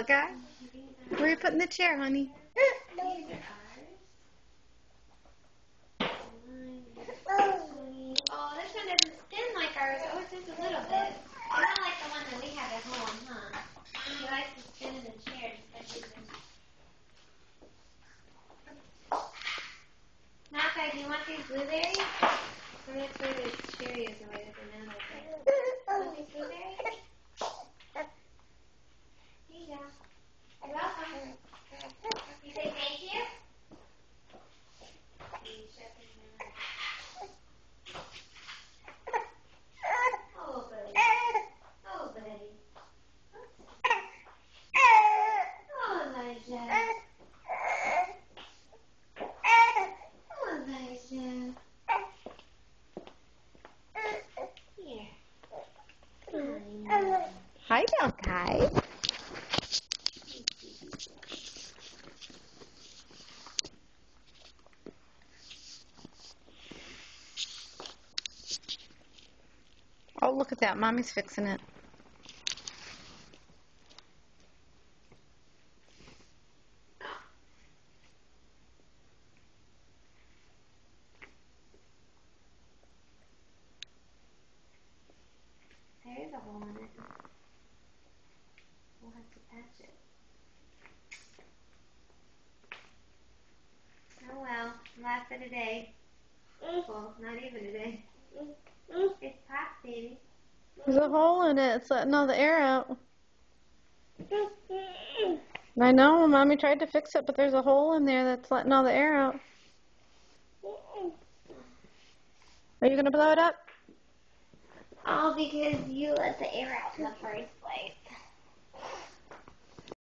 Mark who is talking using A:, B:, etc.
A: guy? Where are you putting the chair, honey?
B: Oh, this one doesn't spin like ours. Oh, it's just a little bit. Not like the one that we have at home, huh? He likes to spin in the chair. Malachi, do you want these blueberries? I'm going to throw those Cheerios away with the nose. Want these blueberries? Here you go. You're welcome. You say thank you? Oh, buddy. Oh, buddy. Oh, Elijah. Oh, Elijah. Here.
A: Hi, little guy. Oh, look at that. Mommy's fixing it.
B: There is a hole in it. We'll have to patch it. Oh well, last of the day. Well, not even a day. It's hot, baby.
A: There's a hole in it. It's letting all the air out. I know. Mommy tried to fix it, but there's a hole in there that's letting all the air out. Are you going to blow it up?
B: All because you let the air out in the first place.